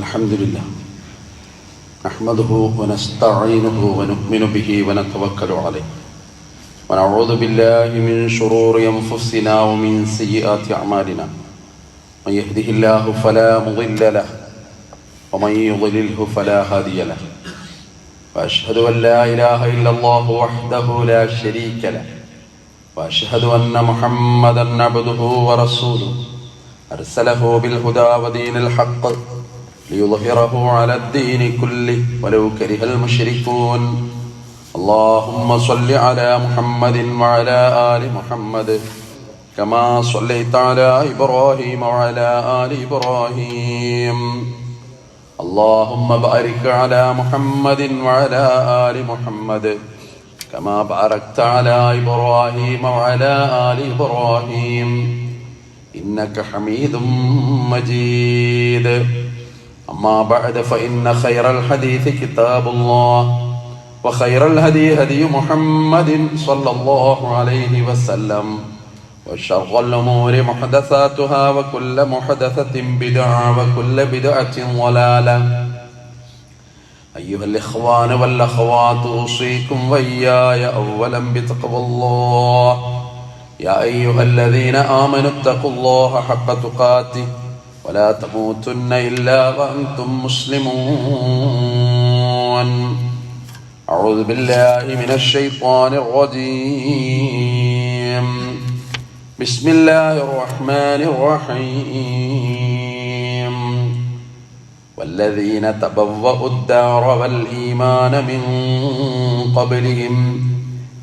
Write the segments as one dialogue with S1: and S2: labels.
S1: الحمد لله نحمده ونستعينه ونؤمن به ونتوكل عليه ونعوذ بالله من شرور أنفسنا ومن سيئات أعمالنا من يهده الله فلا مضل له ومن يضلله فلا هادي له وأشهد أن لا إله إلا الله وحده لا شريك له وأشهد أن محمدا عبده ورسوله أرسله بالهدى ودين الحق ليظهره على الدين كله ولو كره المشركون اللهم صل على محمد وعلى آل محمد كما صليت على إبراهيم وعلى آل إبراهيم اللهم بارك على محمد وعلى آل محمد كما باركت على إبراهيم وعلى آل إبراهيم إنك حميد مجيد أما بعد فإن خير الحديث كتاب الله وخير الهدي هدي محمد صلى الله عليه وسلم وشر الأمور محدثاتها وكل محدثة بدعة وكل بدعة ضلالة أيها الإخوان والأخوات أوصيكم وإياي أولا بتقوى الله يا أيها الذين آمنوا اتقوا الله حق تقاته ولا تموتن إلا وأنتم مسلمون أعوذ بالله من الشيطان الرجيم بسم الله الرحمن الرحيم والذين تبوأوا الدار والإيمان من قبلهم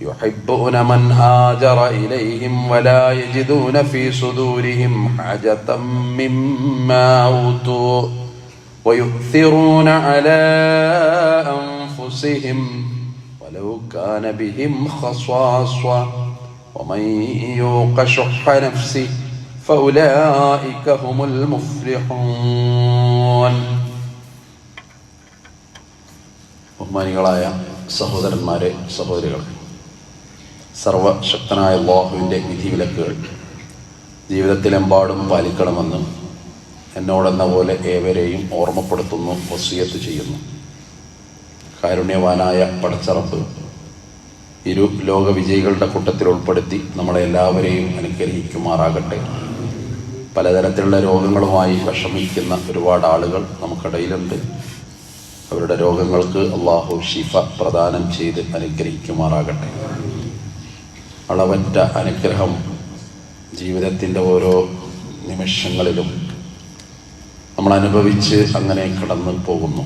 S1: يحبون من هاجر إليهم ولا يجدون في صدورهم حاجة مما أوتوا ويؤثرون على أنفسهم ولو كان بهم خصاصة ومن يوق شح نفسه فأولئك هم المفلحون. ബഹുമാനികളായ സഹോദരന്മാരെ, സഹോദരികളെ, സർവശക്തനായ അല്ലാഹുവിൻ്റെ വിധിവിലക്കുകൾ ജീവിതത്തിലെമ്പാടും പാലിക്കണമെന്ന് എന്നോടെന്ന പോലെ ഏവരെയും ഓർമ്മപ്പെടുത്തുന്നു, വസിയത്ത് ചെയ്യുന്നു. കാരുണ്യവാനായ പടച്ചറപ്പ് ഇരു ലോക വിജയികളുടെ കൂട്ടത്തിൽ ഉൾപ്പെടുത്തി നമ്മളെ എല്ലാവരെയും അനുഗ്രഹിക്കുമാറാകട്ടെ. പലതരത്തിലുള്ള രോഗങ്ങളുമായി വിഷമിക്കുന്ന ഒരുപാട് ആളുകൾ നമുക്കിടയിലുണ്ട്. അവരുടെ രോഗങ്ങൾക്ക് അള്ളാഹു ഷിഫ പ്രദാനം ചെയ്ത് അനുഗ്രഹിക്കുമാറാകട്ടെ. അളവറ്റ അനുഗ്രഹം ജീവിതത്തിൻ്റെ ഓരോ നിമിഷങ്ങളിലും നമ്മൾ അനുഭവിച്ച് അങ്ങനെ കടന്നു പോകുന്നു.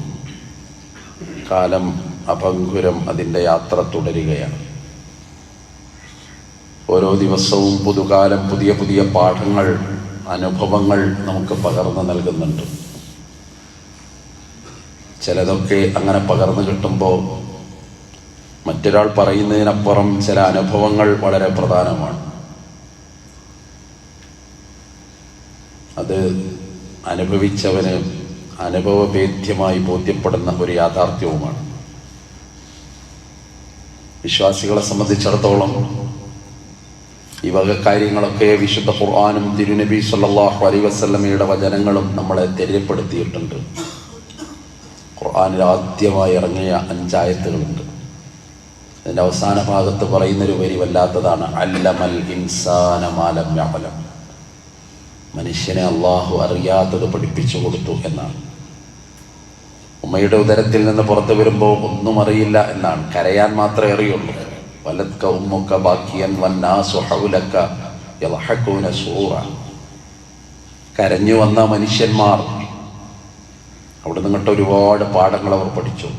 S1: കാലം അഭംഗുരം അതിൻ്റെ യാത്ര തുടരുകയാണ്. ഓരോ ദിവസവും പുതുകാലം പുതിയ പുതിയ പാഠങ്ങൾ, അനുഭവങ്ങൾ നമുക്ക് പകർന്നു നൽകുന്നുണ്ട്. ചിലതൊക്കെ അങ്ങനെ പകർന്നു കിട്ടുമ്പോൾ മറ്റൊരാൾ പറയുന്നതിനപ്പുറം ചില അനുഭവങ്ങൾ വളരെ പ്രധാനമാണ്. അത് അനുഭവിച്ചവന് അനുഭവഭേദ്യമായി ബോധ്യപ്പെടുന്ന ഒരു യാഥാർത്ഥ്യവുമാണ്. വിശ്വാസികളെ സംബന്ധിച്ചിടത്തോളം ഈ വക കാര്യങ്ങളൊക്കെ വിശുദ്ധ ഖുർആനും തിരുനബി സല്ലല്ലാഹു അലൈഹി വസല്ലമയുടെ വചനങ്ങളും നമ്മളെ തെര്യപ്പെടുത്തിയിട്ടുണ്ട്. ഖുർആനിൽ ആദ്യമായി ഇറങ്ങിയ 5 ആയത്തുകളുണ്ട്. അതിൻ്റെ അവസാന ഭാഗത്ത് പറയുന്നൊരു വരി വല്ലാത്തതാണ്. അല്ലമൽ ഇൻസാന മാ ലം യഅലം. മനുഷ്യനെ അള്ളാഹു അറിയാത്തത് പഠിപ്പിച്ചു കൊടുത്തു എന്നാണ്. ഉമ്മയുടെ ഉദരത്തിൽ നിന്ന് പുറത്തു വരുമ്പോൾ ഒന്നും അറിയില്ല എന്നാണ്. കരയാൻ മാത്രമേ അറിയുള്ളൂ. വലത്ക ഉമ്മുക ബാക്കിയൻ വന്നാസു ഹൗലക യളഹഖൂന സൂറ. കരഞ്ഞു വന്ന മനുഷ്യന്മാർ അവിടെ നിന്നിട്ട് ഒരുപാട് പാഠങ്ങൾ അവർ പഠിച്ചു.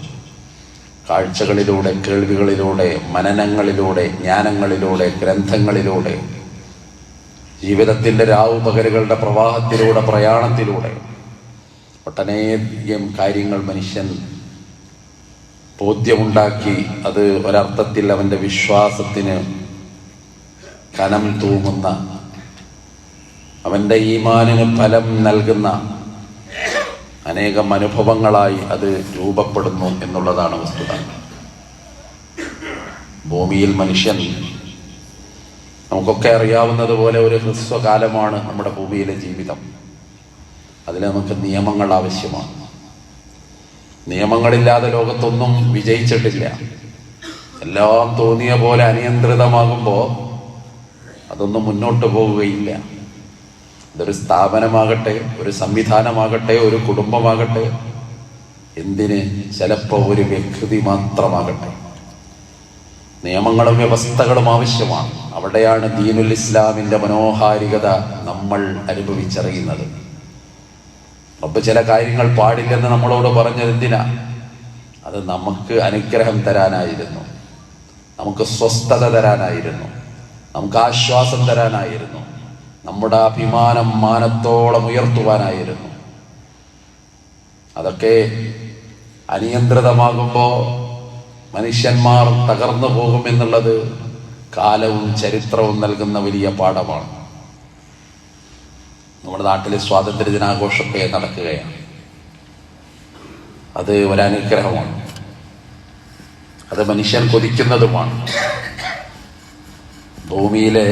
S1: കാഴ്ചകളിലൂടെ, കേൾവികളിലൂടെ, മനനങ്ങളിലൂടെ, ജ്ഞാനങ്ങളിലൂടെ, ഗ്രന്ഥങ്ങളിലൂടെ, ജീവിതത്തിൻ്റെ രാവുപകലുകളുടെ പ്രവാഹത്തിലൂടെ, പ്രയാണത്തിലൂടെ ഒട്ടനേകം കാര്യങ്ങൾ മനുഷ്യൻ ബോധ്യമുണ്ടാക്കി. അത് ഒരർത്ഥത്തിൽ അവൻ്റെ വിശ്വാസത്തിന് കനം തൂങ്ങുന്ന, അവൻ്റെ ഈമാനിന് ഫലം നൽകുന്ന അനേകം അനുഭവങ്ങളായി അത് രൂപപ്പെടുന്നു എന്നുള്ളതാണ് വസ്തുത. ഭൂമിയിൽ മനുഷ്യൻ, നമുക്കൊക്കെ അറിയാവുന്നതുപോലെ, ഒരു ഹ്രസ്വകാലമാണ് നമ്മുടെ ഭൂമിയിലെ ജീവിതം. അതിൽ നമുക്ക് നിയമങ്ങൾ ആവശ്യമാണ്. നിയമങ്ങളില്ലാതെ ലോകത്തൊന്നും വിജയിച്ചിട്ടില്ല. എല്ലാം തോന്നിയ പോലെ അനിയന്ത്രിതമാകുമ്പോൾ അതൊന്നും മുന്നോട്ട് പോവുകയില്ല. ഇതൊരു സ്ഥാപനമാകട്ടെ, ഒരു സംവിധാനമാകട്ടെ, ഒരു കുടുംബമാകട്ടെ, എന്തിന് ചിലപ്പോൾ ഒരു വ്യക്തി മാത്രമാകട്ടെ, നിയമങ്ങളും വ്യവസ്ഥകളും ആവശ്യമാണ്. അവിടെയാണ് ദീനുൽ ഇസ്ലാമിന്റെ മനോഹാരികത നമ്മൾ അനുഭവിച്ചറിയുന്നത്. റബ്ബ് ചില കാര്യങ്ങൾ പാടില്ലെന്ന് നമ്മളോട് പറഞ്ഞത് എന്തിനാ? അത് നമുക്ക് അനുഗ്രഹം തരാനായിരുന്നു, നമുക്ക് സ്വസ്ഥത തരാനായിരുന്നു, നമുക്ക് ആശ്വാസം തരാനായിരുന്നു, നമ്മുടെ അഭിമാനം മാനത്തോളം ഉയർത്തുവാനായിരുന്നു. അതൊക്കെ അനിയന്ത്രിതമാകുമ്പോൾ മനുഷ്യന്മാർ തകർന്നു പോകുമെന്നുള്ളത് കാലവും ചരിത്രവും നൽകുന്ന വലിയ പാഠമാണ്. നമ്മുടെ നാട്ടിൽ സ്വാതന്ത്ര്യ ദിനാഘോഷമൊക്കെ നടക്കുകയാണ്. അത് ഒരനുഗ്രഹമാണ്, അത് മനുഷ്യൻ കൊതിക്കുന്നതുമാണ്. ഭൂമിയിലെ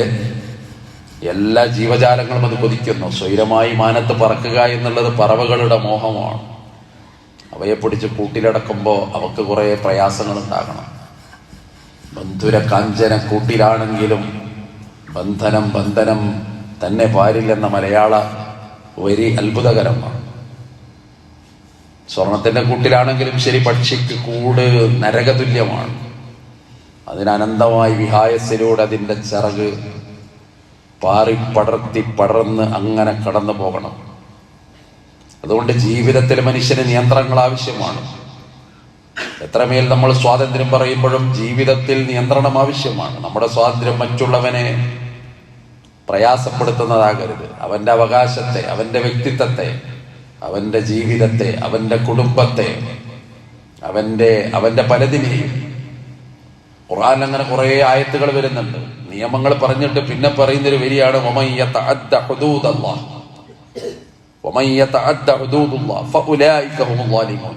S1: എല്ലാ ജീവജാലങ്ങളും അത് കൊതിക്കുന്നു. സ്വൈരമായി മാനത്ത് പറക്കുക എന്നുള്ളത് പറവകളുടെ മോഹമാണ്. അവയെ പിടിച്ച് കൂട്ടിലടക്കുമ്പോൾ അവക്ക് കുറേ പ്രയാസങ്ങളുണ്ടാകണം. ബന്ധുര കാഞ്ചന കൂട്ടിലാണെങ്കിലും ബന്ധനം തന്നെ പാരില്ലെന്ന മലയാള വരി അത്ഭുതകരമാണ്. സ്വർണത്തിന്റെ കൂട്ടിലാണെങ്കിലും ശരി, പക്ഷിക്ക് കൂട് നരകതുല്യമാണ്. അതിനനന്തമായി വിഹായസിലൂടെ അതിൻ്റെ ചിറക് പടർന്ന് അങ്ങനെ കടന്നു പോകണം. അതുകൊണ്ട് ജീവിതത്തിൽ മനുഷ്യന് നിയന്ത്രണങ്ങൾ ആവശ്യമാണ്. എത്രമേൽ നമ്മൾ സ്വാതന്ത്ര്യം പറയുമ്പോഴും ജീവിതത്തിൽ നിയന്ത്രണം ആവശ്യമാണ്. നമ്മുടെ സ്വാതന്ത്ര്യം മറ്റുള്ളവനെ പ്രയാസപ്പെടുത്തുന്നതാകരുത്. അവന്റെ അവകാശത്തെ, അവന്റെ വ്യക്തിത്വത്തെ, അവന്റെ ജീവിതത്തെ, അവന്റെ കുടുംബത്തെ, അവന്റെ പലതിനെയും. ഖുർആൻ അങ്ങനെ കുറെ ആയത്തുകൾ വരുന്നുണ്ട്. നിയമങ്ങൾ പറഞ്ഞിട്ട് പിന്നെ പറയുന്നൊരു വരിയാണ് വമൻ യതഅദ്ദ ഹുദൂദല്ലാഹ് വമൻ യതഅദ്ദ ഹുദൂദല്ലാഹ് ഫഉലൈക ഹുമുൽ ളാലിമൂൻ.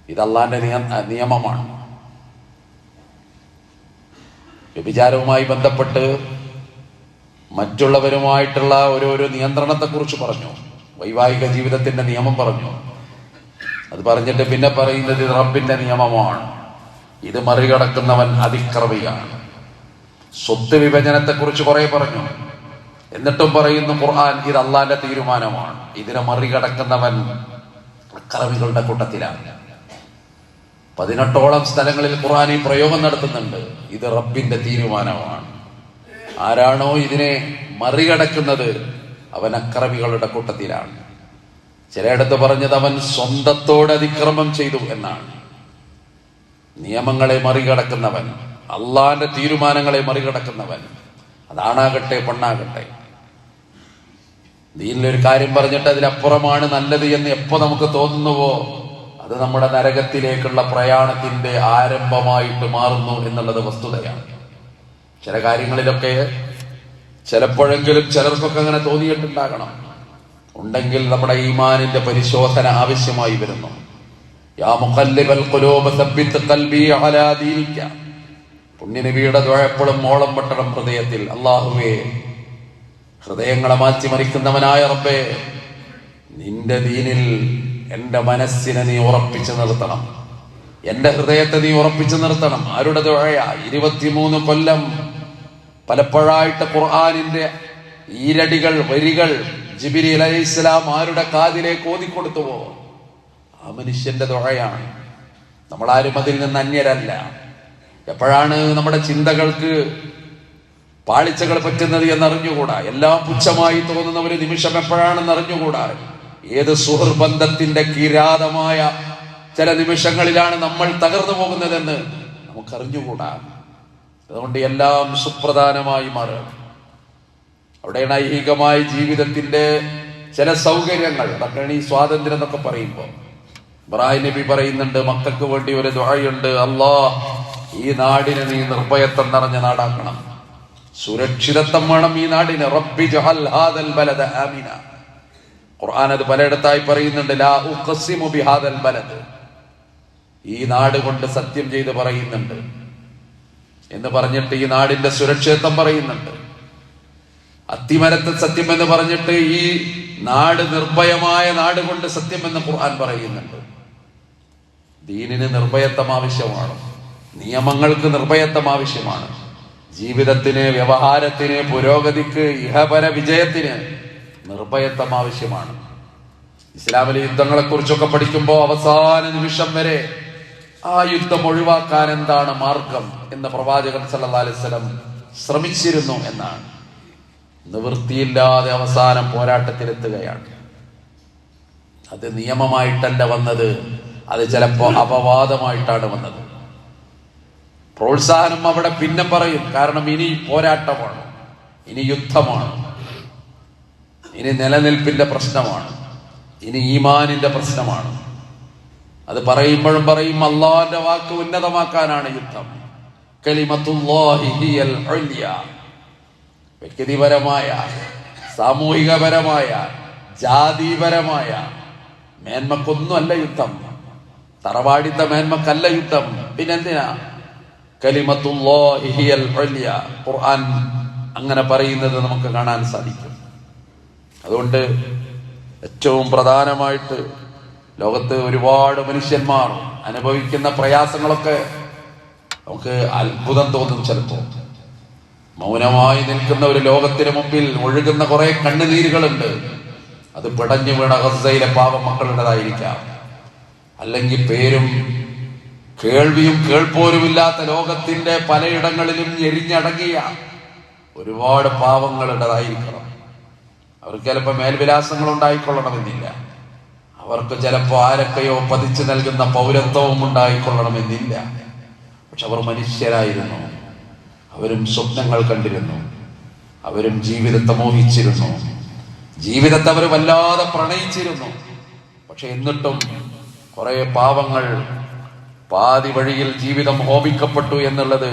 S1: ഇത് അല്ലാഹുവിന്റെ നിയമമാണ്. വ്യഭിചാരവുമായി ബന്ധപ്പെട്ട് മറ്റുള്ളവരുമായിട്ടുള്ള ഓരോരോ നിയന്ത്രണത്തെക്കുറിച്ച് പറഞ്ഞു. വൈവാഹിക ജീവിതത്തിന്റെ നിയമം പറഞ്ഞു. അത് പറഞ്ഞിട്ട് പിന്നെ പറയുന്നത് ഇത് റബ്ബിന്റെ നിയമമാണ്, ഇത് മറികടക്കുന്നവൻ അതിക്രമിയാണ്. സ്വത്ത് വിഭജനത്തെക്കുറിച്ച് കുറെ പറഞ്ഞു. എന്നിട്ടും പറയുന്നു ഖുർആൻ ഇത് അള്ളാന്റെ തീരുമാനമാണ്, ഇതിനെ മറികടക്കുന്നവൻ അക്രമികളുടെ കൂട്ടത്തിലാണ്. 18ഓളം സ്ഥലങ്ങളിൽ ഖുർആൻ ഈ പ്രയോഗം നടത്തുന്നുണ്ട്. ഇത് റബ്ബിന്റെ തീരുമാനമാണ്. ആരാണോ ഇതിനെ മറികടക്കുന്നത് അവൻ അക്രമികളുടെ കൂട്ടത്തിലാണ്. ചിലയിടത്ത് പറഞ്ഞത് അവൻ സ്വന്തത്തോട് അതിക്രമം ചെയ്തു എന്നാണ്. നിയമങ്ങളെ മറികടക്കുന്നവൻ, അള്ളാന്റെ തീരുമാനങ്ങളെ മറികടക്കുന്നവൻ, അതാണാകട്ടെ പെണ്ണാകട്ടെ, ദീനിലൊരു കാര്യം പറഞ്ഞിട്ട് അതിലപ്പുറമാണ് നല്ലത് എന്ന് എപ്പോ നമുക്ക് തോന്നുന്നുവോ അത് നമ്മുടെ നരകത്തിലേക്കുള്ള പ്രയാണത്തിന്റെ ആരംഭമായിട്ട് മാറുന്നു എന്നുള്ളത് വസ്തുതയാണ്. ചില കാര്യങ്ങളിലൊക്കെ ചിലപ്പോഴെങ്കിലും ചിലർക്കൊക്കെ അങ്ങനെ തോന്നിയിട്ടുണ്ടാകണം. ഉണ്ടെങ്കിൽ നമ്മുടെ ഈമാനിന്റെ പരിശോധന ആവശ്യമായി വരുന്നു. യാ മുഖല്ലിബൽ ഖുലൂബ് സബ്ബിത് ഖൽബി അലാ ദീനിക. പുണ്യനബിയുടെ ദുആ എപ്പോഴും മോളം പെട്ടണം ഹൃദയത്തിൽ. അല്ലാഹുവേ, ഹൃദയങ്ങളെ മാറ്റിമറിക്കുന്നവനായ റബ്ബേ, നിന്റെ ദീനിൽ എന്റെ മനസ്സിനെ നീ ഉറപ്പിച്ചു നിർത്തണം, എന്റെ ഹൃദയത്തെ നീ ഉറപ്പിച്ചു നിർത്തണം. ആരുടെ ദുആയാ? 23 കൊല്ലം പലപ്പോഴായിട്ട് ഖുർആനിന്റെ ഈരടികൾ, വരികൾ ജിബ്രീൽ അലൈഹിസ്സലാം ആരുടെ കാതിലേക്ക് ഓതിക്കൊടുത്തുവോ ആ മനുഷ്യന്റെ ദുആയാണ്. നമ്മളാരും അതിൽ നിന്ന് അന്യരല്ല. എപ്പോഴാണ് നമ്മുടെ ചിന്തകൾക്ക് പാളിച്ചകൾ പറ്റുന്നത് എന്നറിഞ്ഞുകൂടാ. എല്ലാം പുച്ഛമായി തോന്നുന്ന ഒരു നിമിഷം എപ്പോഴാണെന്ന് അറിഞ്ഞുകൂടാ. ഏത് സുഹൃബന്ധത്തിന്റെ കിരാതമായ ചില നിമിഷങ്ങളിലാണ് നമ്മൾ തകർന്നു പോകുന്നതെന്ന് നമുക്കറിഞ്ഞുകൂടാ. അതുകൊണ്ട് എല്ലാം സുപ്രധാനമായി മാറുക. അവിടെയാണ് ഐഹികമായ ജീവിതത്തിന്റെ ചില സൗകര്യങ്ങൾ. അതൊക്കെയാണ് ഈ സ്വാതന്ത്ര്യം എന്നൊക്കെ പറയുമ്പോൾ. ഇബ്രാഹിം നബി പറയുന്നുണ്ട്, മക്കൾക്ക് വേണ്ടി ഒരു ദുആയുണ്ട്, അല്ലാഹ് ഈ നാടിനെ നീ നിർഭയത്വം നിറഞ്ഞ നാടാക്കണം, സുരക്ഷിതത്വം വേണം ഈ നാടിന്. റബ്ബി ജഅൽ ഹാദൽ ബലദ ആമിന. ഖുർആൻ അത് പലയിടത്തായി പറയുന്നുണ്ട്. ലാ ഉഖ്സിമു ബിഹാദൽ ബലദ്, ഈ നാട് കൊണ്ട് സത്യം ചെയ്ത് പറയുന്നുണ്ട് എന്ന് പറഞ്ഞിട്ട് ഈ നാടിന്റെ സുരക്ഷിതത്വം പറയുന്നുണ്ട്. അത്തിമരത്തിൽ സത്യം എന്ന് പറഞ്ഞിട്ട് ഈ നാട് നിർഭയമായ നാട് കൊണ്ട് സത്യം എന്ന് ഖുർആൻ പറയുന്നുണ്ട്. ദീനിന് നിർഭയത്വം ആവശ്യമാണ്, നിയമങ്ങൾക്ക് നിർഭയത്വം ആവശ്യമാണ്, ജീവിതത്തിന്, വ്യവഹാരത്തിന്, പുരോഗതിക്ക്, ഇഹപര വിജയത്തിന് നിർഭയത്വം ആവശ്യമാണ്. ഇസ്ലാമിലെ യുദ്ധങ്ങളെ കുറിച്ചൊക്കെ പഠിക്കുമ്പോൾ അവസാന നിമിഷം വരെ ആ യുദ്ധം ഒഴിവാക്കാൻ എന്താണ് മാർഗം എന്ന് പ്രവാചകൻ സല്ലല്ലാഹു അലൈഹി വസല്ലം ശ്രമിച്ചിരുന്നു എന്നാണ്. നിവൃത്തിയില്ലാതെ അവസാനം പോരാട്ടത്തിലെത്തുകയാണ്. അത് നിയമമായിട്ടല്ല വന്നത്, അത് ചിലപ്പോ അപവാദമായിട്ടാണ് വന്നത്. പ്രോത്സാഹനം അവിടെ പിന്നെ പറയും, കാരണം ഇനി പോരാട്ടമാണ്, ഇനി യുദ്ധമാണ്, ഇനി നിലനിൽപ്പിന്റെ പ്രശ്നമാണ്, ഇനി ഈമാനിന്റെ പ്രശ്നമാണ്. അത് പറയുമ്പോഴും പറയും അള്ളാഹുവിന്റെ വാക്ക് ഉന്നതമാക്കാനാണ് യുദ്ധം. കലിമത്തുല്ലാഹി ഹിയൽ ഉൽയ. വ്യക്തിപരമായ, സാമൂഹികപരമായ, ജാതിപരമായ മേന്മക്കൊന്നുമല്ല യുദ്ധം, തറവാടിത്ത മേന്മക്കല്ല യുദ്ധം. പിന്നെന്തിനാ? കലിമത്തുല്ലാഹി ഹിയൽ ഉൽയ. ഖുർആൻ അങ്ങനെ പറയുന്നത് നമുക്ക് കാണാൻ സാധിക്കും. അതുകൊണ്ട് ഏറ്റവും പ്രധാനമായിട്ട് ലോകത്ത് ഒരുപാട് മനുഷ്യന്മാർ അനുഭവിക്കുന്ന പ്രയാസങ്ങളൊക്കെ നമുക്ക് അത്ഭുതം തോന്നും. ചിലപ്പോൾ മൗനമായി നിൽക്കുന്ന ഒരു ലോകത്തിന് മുമ്പിൽ ഒഴുകുന്ന കുറെ കണ്ണുനീരുകളുണ്ട്. അത് പിടഞ്ഞു വീണ ഗസയിലെ പാവം മക്കളുടേതായിരിക്കാം, അല്ലെങ്കിൽ പേരും കേൾവിയും കേൾപ്പോരുമില്ലാത്ത ലോകത്തിന്റെ പലയിടങ്ങളിലും എരിഞ്ഞടങ്ങിയ ഒരുപാട് പാവങ്ങളുടേതായിരിക്കണം. അവർക്ക് ചിലപ്പോൾ മേൽവിലാസങ്ങൾ ഉണ്ടായിക്കൊള്ളണമെന്നില്ല, അവർക്ക് ചിലപ്പോൾ ആരൊക്കെയോ പതിച്ചു നൽകുന്ന പൗരത്വവും ഉണ്ടായിക്കൊള്ളണമെന്നില്ല. പക്ഷെ അവർ മനുഷ്യരായിരുന്നു, അവരും സ്വപ്നങ്ങൾ കണ്ടിരുന്നു, അവരും ജീവിതത്തെ മോഹിച്ചിരുന്നു, ജീവിതത്തെ അവർ വല്ലാതെ പ്രണയിച്ചിരുന്നു. പക്ഷെ എന്നിട്ടും കുറെ പാവങ്ങൾ പാതി വഴിയിൽ ജീവിതം ഹോമിക്കപ്പെട്ടു എന്നുള്ളത്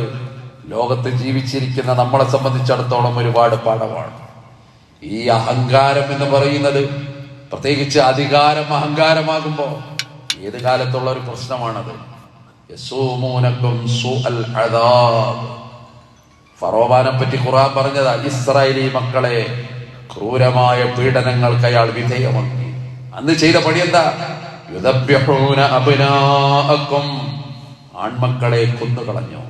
S1: ലോകത്ത് ജീവിച്ചിരിക്കുന്ന നമ്മളെ സംബന്ധിച്ചിടത്തോളം ഒരുപാട് പാഠമാണ്. ഈ അഹങ്കാരം എന്ന് പറയുന്നത്, പ്രത്യേകിച്ച് അധികാരം അഹങ്കാരമാകുമ്പോ ഏത് കാലത്തുള്ള ഒരു പ്രശ്നമാണത്. യസൂമൂനക്കും സൂഅൽ അദാബ്. ഫറോവാനെ പറ്റി ഖുർആൻ പറഞ്ഞതാ, ഇസ്രായേലി മക്കളെ ക്രൂരമായ പീഡനങ്ങൾക്ക് അയാൾ വിധേയമാക്കി. അന്ന് ചെയ്ത പണി എന്താ? യുദബ്ബിഹൂന അബ്നാഅക്കും, ആൺമക്കളെ കൊന്നുകളഞ്ഞു.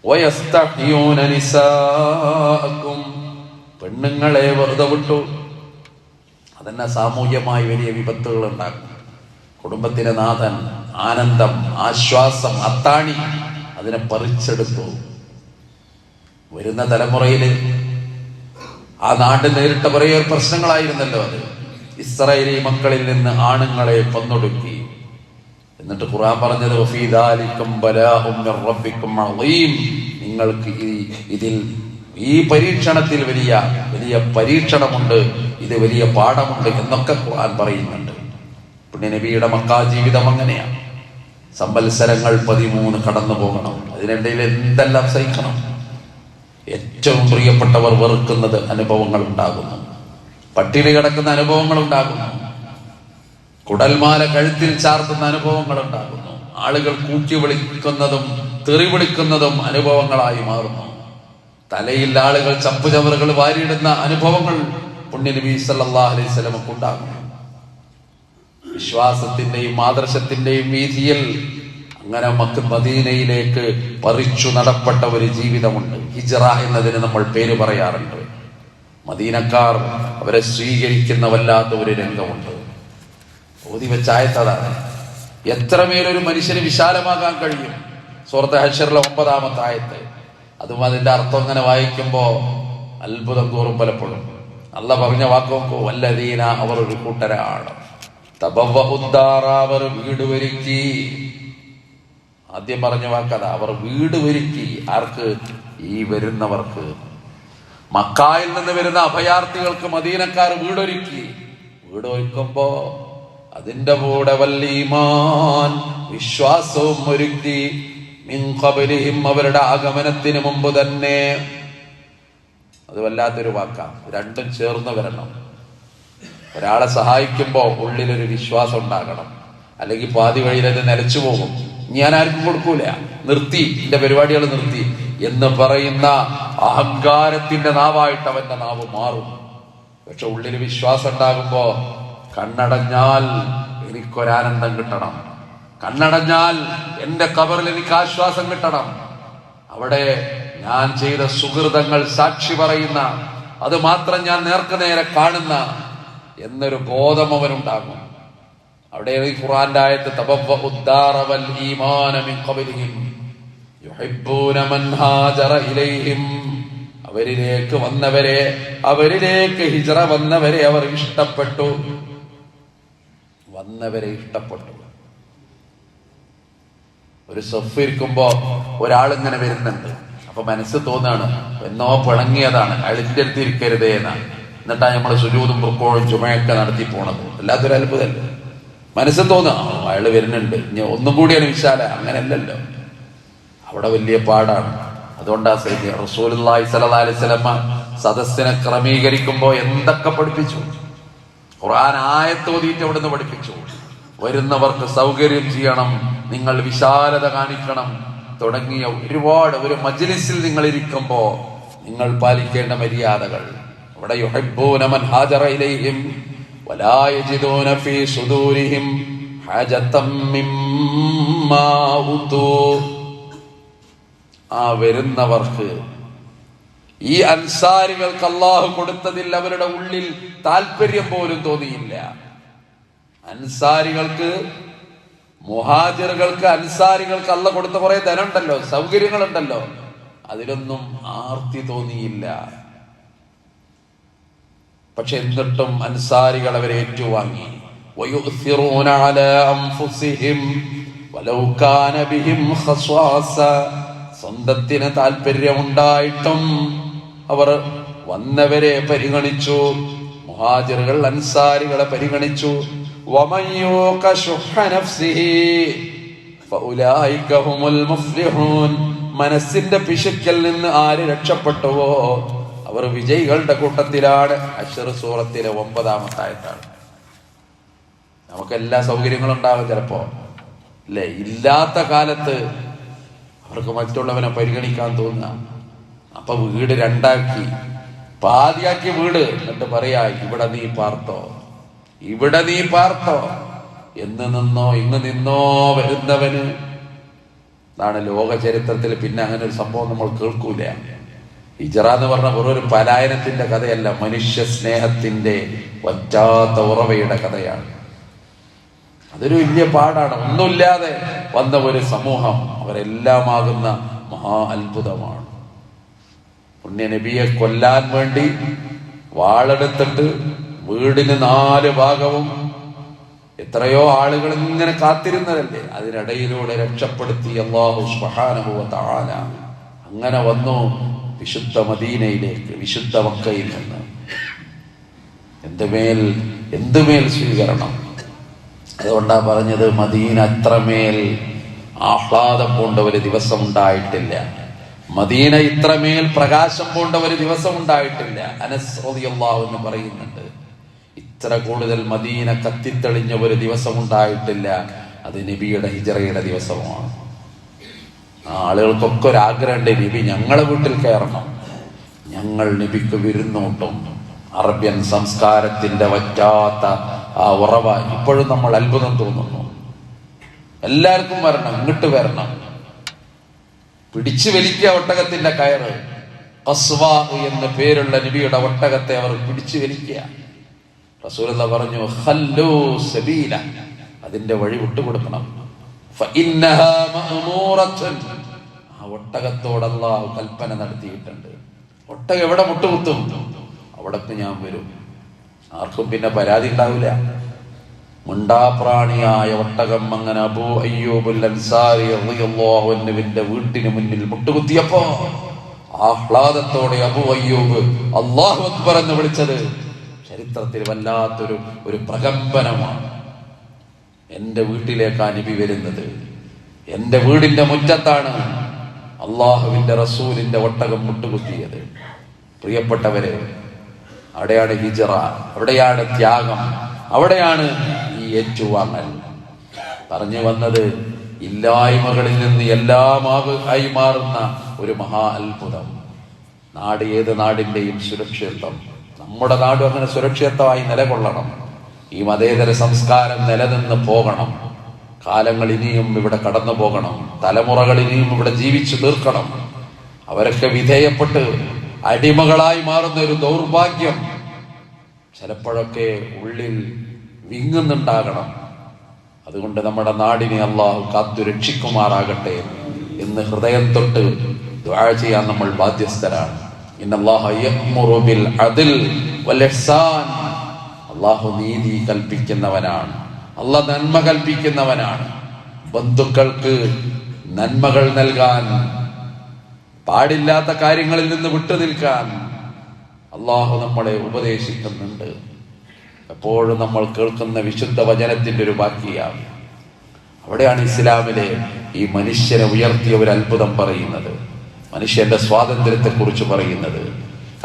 S1: വയസ്തഹ്യൂന നിസാഅക്കും, പെണ്ണുങ്ങളെ വെറുതെ വിട്ടു. അതന്നെ സാമൂഹ്യമായി വലിയ വിപത്തുകൾ ഉണ്ടാക്കും. കുടുംബത്തിന്റെ നാഥൻ, ആനന്ദം, ആശ്വാസം, അത്താണി, അതിനെ പറിച്ചെടുത്തു. വരുന്ന തലമുറയില് ആ നാട് നേരിട്ട കുറേ പ്രശ്നങ്ങളായിരുന്നല്ലോ അത്. ഇസ്രായേലി മക്കളിൽ നിന്ന് ആണുങ്ങളെ കൊന്നൊടുക്കി. എന്നിട്ട് ഖുർആൻ പറഞ്ഞത് വഫീ ദാലികും ബലാഉം മിർ റബ്ബികും അളീം, നിങ്ങൾക്ക് ഇതിൽ ഈ പരീക്ഷണത്തിൽ വലിയ വലിയ പരീക്ഷണമുണ്ട്, ഇത് വലിയ പാഠമുണ്ട് എന്നൊക്കെ ഖുർആൻ പറയുന്നുണ്ട്. പുണ്യ നബിയുടെ മക്കാ ജീവിതം അങ്ങനെയാണ്. സംവത്സരങ്ങൾ 13 കടന്നു പോകണം, അതിനിടയിൽ എന്തെല്ലാം സഹിക്കണം. ഏറ്റവും പ്രിയപ്പെട്ടവർ വെറുക്കുന്നത് അനുഭവങ്ങൾ ഉണ്ടാകുന്നു, പട്ടിണി കിടക്കുന്ന അനുഭവങ്ങൾ ഉണ്ടാകുന്നു, കുടൽമാല കഴുത്തിൽ ചാർത്തുന്ന അനുഭവങ്ങൾ ഉണ്ടാകുന്നു, ആളുകൾ കൂക്കി വിളിക്കുന്നതും തെറി വിളിക്കുന്നതും അനുഭവങ്ങളായി മാറുന്നു, തലയിൽ ആളുകൾ ചപ്പുചവറുകൾ വാരിയിടുന്ന അനുഭവങ്ങൾ പുണ്യ നബി സല്ലല്ലാഹു അലൈഹി വസല്ലമക്ക് ഉണ്ടാകുന്നു. വിശ്വാസത്തിന്റെയും ആദർശത്തിന്റെയും വീതിയിൽ അങ്ങനെ മദീനയിലേക്ക് പറിച്ചു നടപ്പെട്ട ഒരു ജീവിതമുണ്ട്. ഹിജ്റ എന്നതിന് നമ്മൾ പേര് പറയാറുണ്ട്. മദീനക്കാർ അവരെ സ്വീകരിക്കുന്ന വല്ലാത്ത ഒരു രംഗമുണ്ട്. ഓതി വെച്ചായത്തതാണ്. എത്രമേലൊരു മനുഷ്യന് വിശാലമാകാൻ കഴിയും. സൂറത്ത് ഹശ്റിലെ 9-ാമത്തെ ആയത്ത്. അതും അതിന്റെ അർത്ഥം ഇങ്ങനെ വായിക്കുമ്പോ അത്ഭുതം തോറും പലപ്പോഴും. അല്ലാഹ് പറഞ്ഞ വാക്കോക്കോ വല്ലദീന, അവർ ഒരു കൂട്ടരാണ്. തബവ്വഉദ്ദാറ, അവർ വീട് ഒരുക്കി. ആദ്യം പറഞ്ഞ വാക്കതാ, അവർ വീട് ഒരുക്കി. ആർക്ക്? ഈ വരുന്നവർക്ക്. മക്കായിൽ നിന്ന് വരുന്ന അഭയാർത്ഥികൾക്ക് മദീനക്കാർ വീടൊരുക്കി. വീടൊരുക്കുമ്പോ അതിന്റെ കൂടെ വല്ലീമാൻ, വിശ്വാസവും ഒരുക്കി. മിൻ ഖബ്ലിഹിം, അവരുടെ ആഗമനത്തിന് മുമ്പ് തന്നെ. അത് വല്ലാത്തൊരു വാക്കാണ്. രണ്ടും ചേർന്ന് വരണം. ഒരാളെ സഹായിക്കുമ്പോ ഉള്ളിലൊരു വിശ്വാസം ഉണ്ടാകണം, അല്ലെങ്കിൽ പാതി വഴിയിൽ അത് നിലച്ചു പോകും. ഞാൻ ആർക്കും കൊടുക്കൂല, നിർത്തി, എന്റെ പരിപാടികൾ നിർത്തി എന്ന് പറയുന്ന അഹങ്കാരത്തിന്റെ നാവായിട്ട് അവന്റെ നാവ് മാറും. പക്ഷെ ഉള്ളിൽ വിശ്വാസം ഉണ്ടാകുമ്പോ കണ്ണടഞ്ഞാൽ എനിക്കൊരാനന്ദം കിട്ടണം, കണ്ണടഞ്ഞാൽ എന്റെ ഖബറിൽ എനിക്ക് ആശ്വാസം കിട്ടണം. അവിടെ ഞാൻ ചെയ്ത സുഹൃതങ്ങൾ സാക്ഷി പറയുന്ന, അത് മാത്രം ഞാൻ നേർക്കുനേരെ കാണുന്ന എന്നൊരു ബോധം അവനുണ്ടാകും. അവിടെ ഈ ഖുർആന്റെ ആയത്ത് തബവ്വഉദ്ദാറ വൽ ഈമാന മിൻ ഖബ്ലിഹിം യുഹിബ്ബൂന മൻ ഹാജറ ഇലൈഹിം. അവരിലേക്ക് ഹിജ്റ വന്നവരെ അവർ ഇഷ്ടപ്പെട്ടു. ഒരു സഫ് ഇരിക്കുമ്പോ ഒരാളിങ്ങനെ വരുന്നുണ്ട്. അപ്പൊ മനസ്സ് തോന്നാണ് എന്നോ പിണങ്ങിയതാണ്, അയാളിന്റെ അടുത്ത് ഇരിക്കരുതേ എന്നാണ്. എന്നിട്ടാ നമ്മള് സുജൂദും റുക്കോഴും ചുമയൊക്കെ നടത്തി പോണത്. വല്ലാത്തൊരു അത്ഭുതമല്ലേ? മനസ്സ് തോന്നുക അയാള് വരുന്നുണ്ട്, ഇനി ഒന്നും കൂടിയാണ് വിശാല. അങ്ങനെയല്ലല്ലോ, അവിടെ വലിയ പാടാണ്. അതുകൊണ്ടാ റസൂലുള്ളാഹി സ്വല്ലല്ലാഹി അലൈഹി വസല്ലം സദസ്സിനെ ക്രമീകരിക്കുമ്പോ എന്തൊക്കെ പഠിപ്പിച്ചു. ഖുർആൻ ആയത്ത് ഓതിയിട്ട് അവിടുന്ന് പഠിപ്പിച്ചു. വരുന്നവർക്ക് സൗകര്യം ചെയ്യണം, നിങ്ങൾ വിശാലത കാണിക്കണം തുടങ്ങിയ ഒരുപാട്. ഒരു മജ്ലിസിൽ നിങ്ങൾ ഇരിക്കുമ്പോ നിങ്ങൾ പാലിക്കേണ്ട മര്യാദകൾ. ഇവിടെ യുഹിബ്ബൂന മൻ ഹാജറ ഇലൈഹിം വലാ യജിദൂന ഫീ സുദൂരിഹിം ഹാജതം മിമ്മാ ഉതൂ. ആ വരുന്നവർക്ക്, ഈ അൻസാരികൾക്ക് അല്ലാഹു കൊടുത്തതിൽ അവരുടെ ഉള്ളിൽ താല്പര്യം പോലും തോന്നിയില്ല. അൻസാരികൾക്ക്, മുഹാജിറുകൾക്ക്, അൻസാരികൾക്ക് അല്ല കൊടുത്ത കുറെ ധനമുണ്ടല്ലോ, സൗകര്യങ്ങളുണ്ടല്ലോ, അതിലൊന്നും ആർത്തി തോന്നിയില്ല. പക്ഷെ എന്നിട്ടും അൻസാരികൾ അവരെ ഏറ്റുവാങ്ങി. വയുസിറൂന അലാ അൻഫുസിഹിം വലൗ കാന ബിഹിം ഖസ്വാസ. സ്വന്തത്തിന് താല്പര്യമുണ്ടായിട്ടും അവർ വന്നവരെ പരിഗണിച്ചു. മുഹാജിറുകൾ അൻസാരികളെ പരിഗണിച്ചു. വമൻ യൂക ശുഹ്ഹ നഫ്സിഹി ഫഉലൈക ഹുമുൽ മുഫ്ലിഹൂൻ. മനസ്സിന്റെ പിശുക്കിൽ നിന്ന് ആര് രക്ഷപ്പെട്ടുവോ അവർ വിജയികളുടെ കൂട്ടത്തിലാണ്. അശ്ർ സൂറത്തിലെ 9-ാമത്തെ ആയത്താണ്. നമുക്ക് എല്ലാ സൗകര്യങ്ങളും ഉണ്ടാവും ചിലപ്പോ, അല്ലേ? ഇല്ലാത്ത കാലത്ത് അവർക്ക് മറ്റുള്ളവനെ പരിഗണിക്കാൻ തോന്നുക. അപ്പൊ വീട് രണ്ടാക്കി, പാതിയാക്കി വീട്, എന്നിട്ട് പറയാ ഇവിടെ നീ പാർത്തോ, ഇവിടെ നീ പാർത്തോ എന്ന് നിന്നോ ഇങ്ങ് നിന്നോ വരുന്നവന്. അതാണ് ലോക ചരിത്രത്തിൽ പിന്നെ അങ്ങനെ ഒരു സംഭവം നമ്മൾ കേൾക്കൂല. ഹിജ്റ എന്ന് പറഞ്ഞ വെറൊരു പലായനത്തിന്റെ കഥയല്ല, മനുഷ്യ സ്നേഹത്തിന്റെ വറ്റാത്ത ഉറവയുടെ കഥയാണ്. അതൊരു വലിയ പാടാണ്. ഒന്നുമില്ലാതെ വന്ന ഒരു സമൂഹം, അവരെല്ലാമാകുന്ന മഹാ അത്ഭുതമാണ്. പുണ്യ നബിയെ കൊല്ലാൻ വേണ്ടി വാളെടുത്തിട്ട് വീടിന് 4 ഭാഗവും എത്രയോ ആളുകൾ ഇങ്ങനെ കാത്തിരുന്നതല്ലേ, അതിനിടയിലൂടെ രക്ഷപ്പെടുത്തി അല്ലാഹു സുബ്ഹാനഹു വ തആല. അങ്ങനെ വന്നു വിശുദ്ധ മദീനയിലേക്ക്, വിശുദ്ധ മക്കയിൽ നിന്ന്. എന്തുമേൽ സ്വീകരണം. അതുകൊണ്ടാ പറഞ്ഞത്, മദീന അത്രമേൽ ആഹ്ലാദം പൂണ്ട ഒരു ദിവസം ഉണ്ടായിട്ടില്ല, മദീന ഇത്രമേൽ പ്രകാശം പൂണ്ട ഒരു ദിവസം ഉണ്ടായിട്ടില്ല. അനസ് റളിയല്ലാഹു അൻഹു പറയുന്നുണ്ട്, ഇത്ര കൂടുതൽ മദീന കത്തിത്തെളിഞ്ഞ ഒരു ദിവസം ഉണ്ടായിട്ടില്ല, അത് നബിയുടെ ഹിജ്റയുടെ ദിവസമാണ്. ആളുകൾക്കൊക്കെ ഒരാഗ്രഹമുണ്ട്, നബി ഞങ്ങളെ വീട്ടിൽ കയറണം, ഞങ്ങൾ നബിക്ക് വിരുന്നൂട്ടും. അറബ്യൻ സംസ്കാരത്തിന്റെ വറ്റാത്ത ആ ഉറവ ഇപ്പോഴും നമ്മൾ അത്ഭുതം തോന്നുന്നു. എല്ലാവർക്കും വരണം, ഇങ്ങോട്ട് വരണം. പിടിച്ചു വലിക്കുക ഒട്ടകത്തിന്റെ കയറ്. ഖസ്വാ എന്ന് പേരുള്ള നബിയുടെ ഒട്ടകത്തെ അവർ പിടിച്ചു വലിക്കുക. റസൂലുള്ളാഹി പറഞ്ഞു, ഖല്ലൂ സബീല, അതിന്റെ വഴി വിട്ടുകൊടുക്കണം. ഫഇന്നഹാ മഅ്മൂറത്തുൻ, ആ ഒട്ടകത്തോട് അല്ലാഹു കൽപ്പന നടത്തിയിട്ടുണ്ട്. ഒട്ടകം എവിടെ മുട്ടുകുത്തും അവിടേക്ക് ഞാൻ വരും. ആർക്കും പിന്നെ പരാതി ഉണ്ടാവില്ല. മുണ്ടാപ്രാണിയായ ഒട്ടകം അങ്ങനെ അബൂ അയ്യൂബുൽ അൻസാരി റളിയല്ലാഹു അൻഹുവിന്റെ വീട്ടിന് മുന്നിൽ മുട്ടുകുത്തിയപ്പോ ആഹ്ലാദത്തോടെ അബൂ അയ്യൂബ് അല്ലാഹു അക്ബർ എന്ന് വിളിച്ചത് ചരിത്രത്തിൽ വല്ലാത്തൊരു പ്രകമ്പനമാണ്. എന്റെ വീട്ടിലേക്കാ നബി വരുന്നത്, എന്റെ വീടിന്റെ മുറ്റത്താണ് അള്ളാഹുവിന്റെ റസൂലിന്റെ ഒട്ടകം മുട്ടുകുത്തിയത്. പ്രിയപ്പെട്ടവരെ, അവിടെയാണ് ഹിജ്റ, അവിടെയാണ് ത്യാഗം, അവിടെയാണ് ഈ ഏറ്റുവാങ്ങൽ. പറഞ്ഞു വന്നത്, ഇല്ലായ്മകളിൽ നിന്ന് എല്ലാം ആയി മാറുന്ന ഒരു മഹാ അത്ഭുതം. നാട്, ഏത് നാടിന്റെയും സുരക്ഷിതത്വം, നമ്മുടെ നാടും അങ്ങനെ സുരക്ഷിതത്വമായി നിലകൊള്ളണം. ഈ മതേതര സംസ്കാരം നിലനിന്ന് പോകണം. കാലങ്ങൾ ഇനിയും ഇവിടെ കടന്നു പോകണം, തലമുറകൾ ഇനിയും ഇവിടെ ജീവിച്ചു തീർക്കണം. അവരൊക്കെ വിധേയപ്പെട്ട് അടിമകളായി മാറുന്ന ഒരു ദൗർഭാഗ്യം ചിലപ്പോഴൊക്കെ ഉള്ളിൽ വിങ്ങുന്നുണ്ടാകണം. അതുകൊണ്ട് നമ്മുടെ നാടിനെ അള്ളാഹു കാത്തു രക്ഷിക്കുമാറാകട്ടെ എന്ന് ഹൃദയം തൊട്ട് ദുആ ചെയ്യാൻ നമ്മൾ ബാധ്യസ്ഥരാണ്. ഇന്നല്ലാഹ യഅ്മുറു ബിൽ അദ്ൽ വൽ ഇഹ്സാൻ. അള്ളാഹു നീതി കൽപ്പിക്കുന്നവനാണ്, അള്ളാഹ് നന്മ കൽപ്പിക്കുന്നവനാണ്. ബന്ധുക്കൾക്ക് നന്മകൾ നൽകാൻ, പാടില്ലാത്ത കാര്യങ്ങളിൽ നിന്ന് വിട്ടുനിൽക്കാൻ അള്ളാഹു നമ്മളെ ഉപദേശിക്കുന്നുണ്ട്. എപ്പോഴും നമ്മൾ കേൾക്കുന്ന വിശുദ്ധ വചനത്തിന്റെ ഒരു ബാക്കിയാണ്. അവിടെയാണ് ഇസ്ലാമിലെ ഈ മനുഷ്യനെ ഉയർത്തിയ ഒരു അത്ഭുതം പറയുന്നത്, മനുഷ്യന്റെ സ്വാതന്ത്ര്യത്തെ കുറിച്ച് പറയുന്നത്.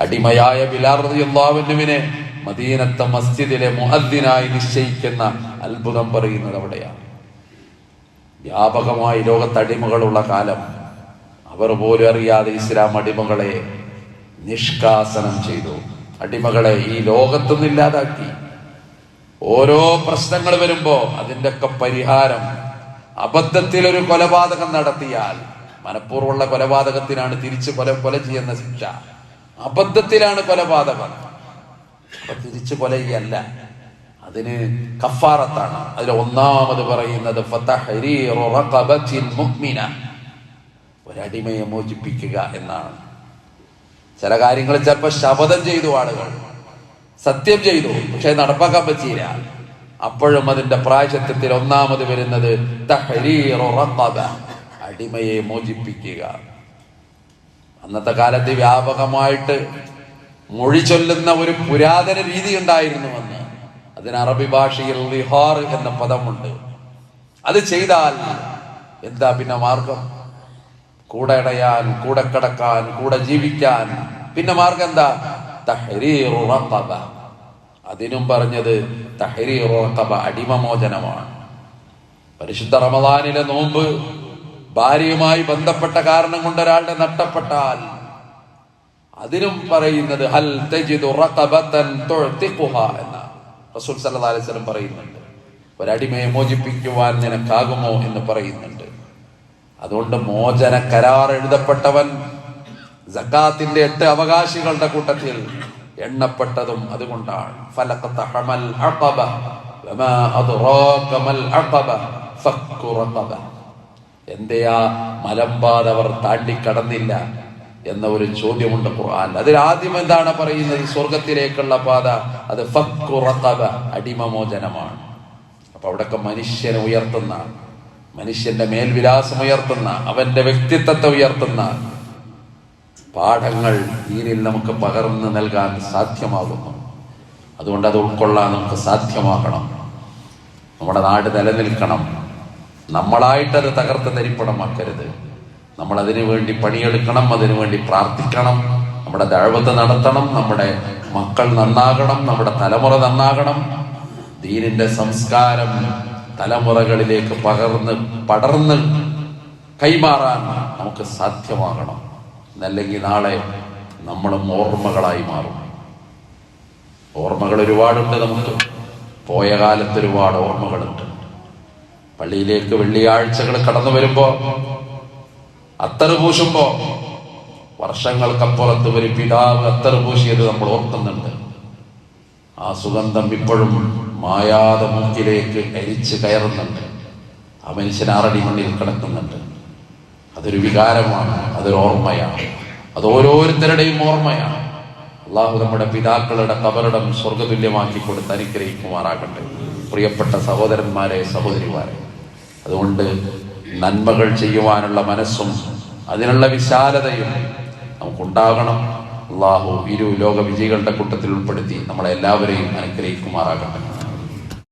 S1: അടിമയായ ബിലാൽ റളിയല്ലാഹു അൻഹുവിനെ മദീനത്തെ മസ്ജിദിലെ മുഅദ്ദിനായി നിശ്ചയിക്കുന്ന അത്ഭുതം പറയുന്നത് അവിടെയാണ്. വ്യാപകമായി ലോകത്ത് അടിമകളുള്ള കാലം, അവർ പോലും അറിയാതെ ഇസ്ലാം അടിമകളെ നിഷ്കാസനം ചെയ്തു. അടിമകളെ ഈ ലോകത്തൊന്നും ഇല്ലാതാക്കി. ഓരോ പ്രശ്നങ്ങൾ വരുമ്പോ അതിന്റെ ഒക്കെ പരിഹാരം, അബദ്ധത്തിൽ ഒരു കൊലപാതകം നടത്തിയാൽ, മനഃപൂർവ്വമുള്ള കൊലപാതകത്തിനാണ് തിരിച്ച് കൊല ചെയ്യുന്ന ശിക്ഷ. അബദ്ധത്തിലാണ് കൊലപാതകം, അപ്പൊ തിരിച്ചു കൊല ചെയ്യല്ല, അതിന് കഫാറത്താണ്. അതിൽ ഒന്നാമത് പറയുന്നത് ഫതഹരീറു റഖബത്തിൻ മുഅ്മിന, ഒരടിമയെ മോചിപ്പിക്കുക എന്നാണ്. ചില കാര്യങ്ങൾ ചിലപ്പോൾ ശപഥം ചെയ്തു, ആളുകൾ സത്യം ചെയ്തു, പക്ഷെ നടപ്പാക്കാൻ പറ്റിയില്ല. അപ്പോഴും അതിന്റെ പ്രായശ്ചിത്തത്തിൽ ഒന്നാമത് വരുന്നത് തഹരീറു റഖബ, അടിമയെ മോചിപ്പിക്കുക. അന്നത്തെ കാലത്ത് വ്യാപകമായിട്ട് മൊഴി ചൊല്ലുന്ന ഒരു പുരാതന രീതി ഉണ്ടായിരുന്നുവെന്ന്. അതിന് അറബി ഭാഷയിൽ ലിഹാർ എന്ന പദമുണ്ട്. അത് ചെയ്താൽ എന്താ പിന്നെ മാർഗം? കൂടെ ഇടയാൻ, കൂടെ കിടക്കാൻ, കൂടെ ജീവിക്കാൻ. പിന്നെ മാർഗം എന്താ? തഹരീറു റഖബ. അതിനും പറഞ്ഞത് തഹരീറു റഖബ, അടിമമോചനമാണ്. പരിശുദ്ധ റമദാനിലെ നോമ്പ് ഭാര്യയുമായി ബന്ധപ്പെട്ട കാരണം കൊണ്ട് ഒരാളുടെ നഷ്ടപ്പെട്ടാൽ അതിനും പറയുന്നത് ഹൽ തജിദു റഖബതൻ തുഅതിഖുഹ എന്ന റസൂൽ സല്ലല്ലാഹു അലൈഹി വസല്ലം പറയുന്നുണ്ട്. ഒരടിമയെ മോചിപ്പിക്കുവാൻ നിനക്കാകുമോ എന്ന് പറയുന്നുണ്ട്. അതുകൊണ്ട് മോചന കരാർ എഴുതപ്പെട്ടവൻ സക്കാത്തിന്റെ 8 അവകാശികളുടെ കൂട്ടത്തിൽ എണ്ണപ്പെട്ടതും അതുകൊണ്ടാണ്. ഫലഖതഹമൽ അഖബ വമാ അദ്റാക മൽ അഖബ ഫക്കു റഖബ. എന്തേ ആ മലമ്പാത അവർ താണ്ടിക്കടന്നില്ല എന്ന ഒരു ചോദ്യമുണ്ട് ഖുർആൻ. അതിലാദ്യം എന്താണ് പറയുന്നത്? സ്വർഗത്തിലേക്കുള്ള പാത, അത് ഫക്കു റഖബ, അടിമമോചനമാണ്. അപ്പൊ അവിടൊക്കെ മനുഷ്യനെ ഉയർത്തുന്ന, മനുഷ്യന്റെ മേൽവിലാസം ഉയർത്തുന്ന, അവന്റെ വ്യക്തിത്വത്തെ ഉയർത്തുന്ന പാഠങ്ങൾ ദീനിൽ നമുക്ക് പകർന്നു നൽകാൻ സാധ്യമാകുന്നു. അതുകൊണ്ട് അത് ഉൾക്കൊള്ളാൻ നമുക്ക് സാധ്യമാക്കണം. നമ്മുടെ നാട് നിലനിൽക്കണം. നമ്മളായിട്ടത് തകർത്ത് തരിപ്പണമാക്കരുത്. നമ്മൾ അതിനു വേണ്ടി പണിയെടുക്കണം, അതിനു വേണ്ടി പ്രാർത്ഥിക്കണം, നമ്മുടെ ദഅവത്ത് നടത്തണം, നമ്മുടെ മക്കൾ നന്നാകണം, നമ്മുടെ തലമുറ നന്നാകണം. ദീനിന്റെ സംസ്കാരം തലമുറകളിലേക്ക് പടർന്ന് കൈമാറാൻ നമുക്ക് സാധ്യമാകണം. എന്നല്ലെങ്കിൽ നാളെ നമ്മളും ഓർമ്മകളായി മാറും. ഓർമ്മകൾ ഒരുപാടുണ്ട് നമുക്ക്. പോയ കാലത്ത് ഒരുപാട് ഓർമ്മകളുണ്ട്. പള്ളിയിലേക്ക് വെള്ളിയാഴ്ചകൾ കടന്നു വരുമ്പോ, അത്തറ് പൂശുമ്പോ, വർഷങ്ങൾക്കപ്പുറത്ത് ഒരു പിതാവ് അത്തറ് പൂശിയത് നമ്മൾ ഓർക്കുന്നുണ്ട്. ആ സുഗന്ധം ഇപ്പോഴും മായാതെ മൂക്കിലേക്ക് അരിച്ച് കയറുന്നുണ്ട്. ആ മനുഷ്യൻ 6 അടി മണ്ണിൽ കിടക്കുന്നുണ്ട്. അതൊരു വികാരമാണ്, അതൊരു ഓർമ്മയാണ്, അത് ഓരോരുത്തരുടെയും ഓർമ്മയാണ്. അള്ളാഹു നമ്മുടെ പിതാക്കളുടെ ഖബറിടം സ്വർഗതുല്യമാക്കി കൊടുത്ത് അനുഗ്രഹിക്കുമാറാകട്ടെ. പ്രിയപ്പെട്ട സഹോദരന്മാരെ, സഹോദരിമാരെ, അതുകൊണ്ട് നന്മകൾ ചെയ്യുവാനുള്ള മനസ്സും അതിനുള്ള വിശാലതയും നമുക്കുണ്ടാകണം. അള്ളാഹു ഇരു ലോക വിജയികളുടെ കൂട്ടത്തിൽ ഉൾപ്പെടുത്തി നമ്മളെല്ലാവരെയും അനുഗ്രഹിക്കുമാറാകട്ടെ.